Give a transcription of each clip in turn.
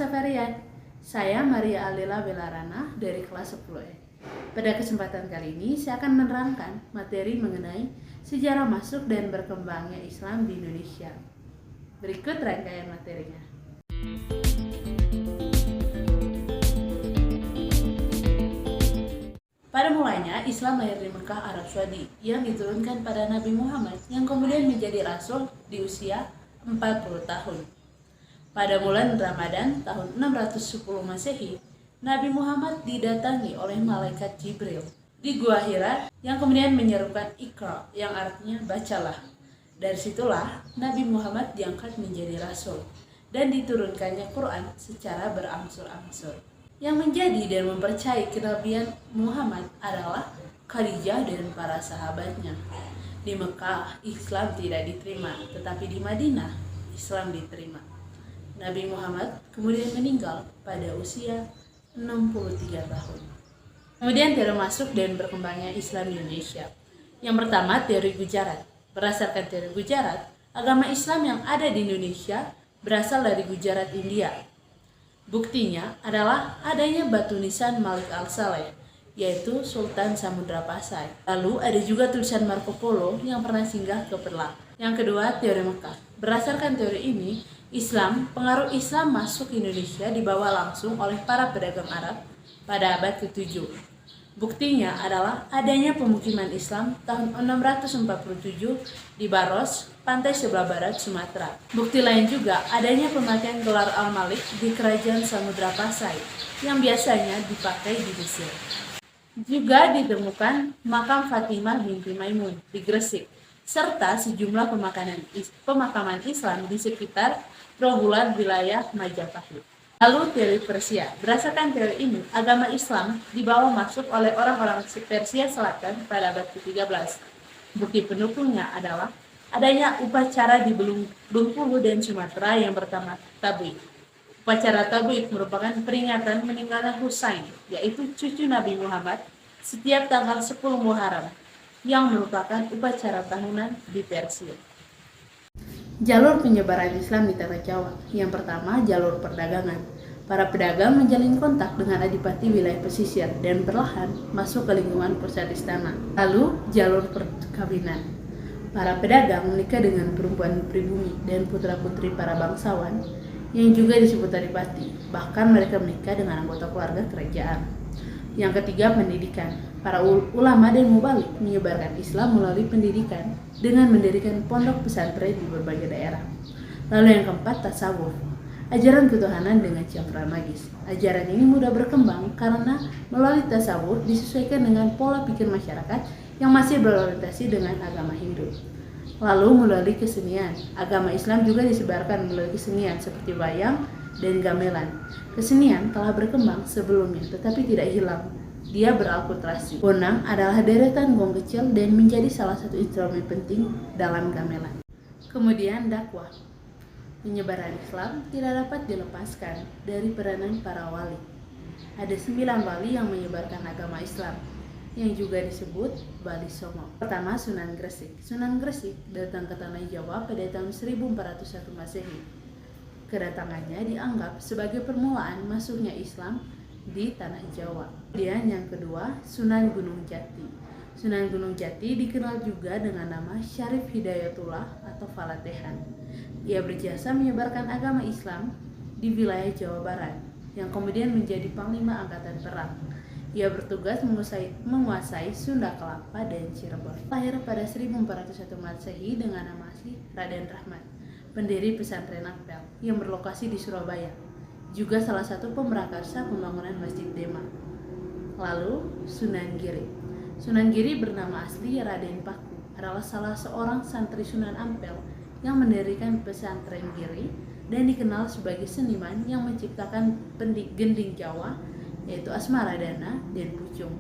Safarian. Saya Maria Alila Belarana dari kelas 10E. Pada kesempatan kali ini saya akan menerangkan materi mengenai sejarah masuk dan berkembangnya Islam di Indonesia. Berikut rangkaian materinya. Pada mulanya, Islam lahir di Mekah, Arab Saudi, yang diturunkan pada Nabi Muhammad yang kemudian menjadi rasul di usia 40 tahun. Pada bulan Ramadan tahun 610 Masehi, Nabi Muhammad didatangi oleh malaikat Jibril di Gua Hira yang kemudian menyerukan Iqra yang artinya bacalah. Dari situlah Nabi Muhammad diangkat menjadi rasul dan diturunkannya Quran secara berangsur-angsur. Yang menjadi dan mempercayai kenabian Muhammad adalah Khadijah dan para sahabatnya. Di Mekah, Islam tidak diterima, tetapi di Madinah, Islam diterima. Nabi Muhammad kemudian meninggal pada usia 63 tahun. Kemudian teori masuk dan berkembangnya Islam di Indonesia. Yang pertama, teori Gujarat. Berdasarkan teori Gujarat, agama Islam yang ada di Indonesia berasal dari Gujarat, India. Buktinya adalah adanya batu nisan Malik Al-Saleh, yaitu Sultan Samudra Pasai. Lalu ada juga tulisan Marco Polo yang pernah singgah ke Perla. Yang kedua, teori Mekah. Berdasarkan teori ini, pengaruh Islam masuk ke Indonesia dibawa langsung oleh para pedagang Arab pada abad ke-7. Buktinya adalah adanya pemukiman Islam tahun 647 di Baros, pantai sebelah barat Sumatera. Bukti lain juga adanya pemakaian gelar Al-Malik di kerajaan Samudra Pasai yang biasanya dipakai di Mesir. Juga ditemukan makam Fatimah binti Maimun di Gresik, serta sejumlah pemakaman Islam di sekitar Trawulan wilayah Majapahit. Lalu teori Persia. Berdasarkan teori ini, agama Islam dibawa masuk oleh orang-orang Persia Selatan pada abad ke-13. Bukti pendukungnya adalah adanya upacara di Bengkulu dan Sumatera yang pertama Tabuik. Upacara Tabuik merupakan peringatan meninggalnya Husain, yaitu cucu Nabi Muhammad, setiap tanggal 10 Muharram, yang merupakan upacara tahunan di Persia. Jalur penyebaran Islam di Tanah Jawa. Yang pertama, jalur perdagangan. Para pedagang menjalin kontak dengan adipati wilayah pesisir dan perlahan masuk ke lingkungan pusat istana. Lalu, jalur perkawinan. Para pedagang menikah dengan perempuan pribumi dan putra-putri para bangsawan yang juga disebut adipati. Bahkan mereka menikah dengan anggota keluarga kerajaan. Yang ketiga, pendidikan. Para ulama dan mubalik menyebarkan Islam melalui pendidikan dengan mendirikan pondok pesantren di berbagai daerah. Lalu yang keempat, tasawuf. Ajaran ketuhanan dengan campuran magis. Ajaran ini mudah berkembang karena melalui tasawuf disesuaikan dengan pola pikir masyarakat yang masih berorientasi dengan agama Hindu. Lalu melalui kesenian. Agama Islam juga disebarkan melalui kesenian seperti wayang dan gamelan. Kesenian telah berkembang sebelumnya tetapi tidak hilang. Dia berakulturasi. Bonang adalah deretan gong kecil dan menjadi salah satu instrumen penting dalam gamelan. Kemudian dakwah. Penyebaran Islam tidak dapat dilepaskan dari peranan para wali. Ada 9 wali yang menyebarkan agama Islam, yang juga disebut Wali Songo. Pertama, Sunan Gresik. Sunan Gresik datang ke Tanah Jawa pada tahun 1401 Masehi. Kedatangannya dianggap sebagai permulaan masuknya Islam di Tanah Jawa. Kemudian yang kedua, Sunan Gunung Jati. Sunan Gunung Jati dikenal juga dengan nama Syarif Hidayatullah atau Falatehan. Ia berjasa menyebarkan agama Islam di wilayah Jawa Barat, yang kemudian menjadi Panglima Angkatan Perang. Ia bertugas menguasai Sunda Kelapa dan Cirebon. Lahir pada 1401 Masehi dengan nama asli Raden Rahmat, pendiri pesantren Ampel yang berlokasi di Surabaya. Juga salah satu pemrakarsa pembangunan Masjid Demak. Lalu Sunan Giri. Sunan Giri bernama asli Raden Paku, adalah salah seorang santri Sunan Ampel yang mendirikan pesantren Giri dan dikenal sebagai seniman yang menciptakan gending Jawa, yaitu Asmaradana dan Pucung.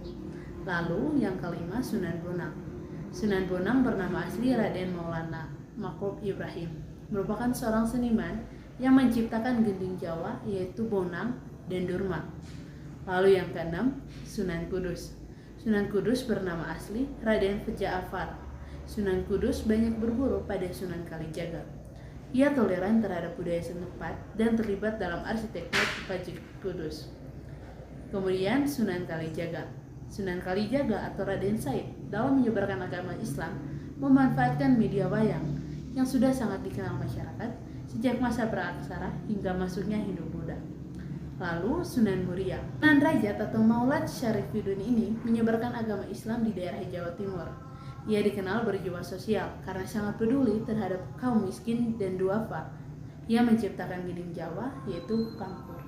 Lalu yang kelima, Sunan Bonang. Sunan Bonang bernama asli Raden Maulana Maqrub Ibrahim, merupakan seorang seniman yang menciptakan gending Jawa, yaitu Bonang dan Durma. Lalu yang keenam, Sunan Kudus. Sunan Kudus bernama asli Raden Ja'far. Sunan Kudus banyak berburu pada Sunan Kalijaga. Ia toleran terhadap budaya setempat dan terlibat dalam arsitektur Masjid Kudus. Kemudian Sunan Kalijaga. Sunan Kalijaga atau Raden Said dalam menyebarkan agama Islam memanfaatkan media wayang yang sudah sangat dikenal masyarakat sejak masa praaksara hingga masuknya Hindu-Buddha. Lalu Sunan Muria. Sunan Rajat atau Maulad Syarifuddin ini menyebarkan agama Islam di daerah Jawa Timur. Ia dikenal berjiwa sosial karena sangat peduli terhadap kaum miskin dan duafa. Ia menciptakan Giding Jawa, yaitu kampung.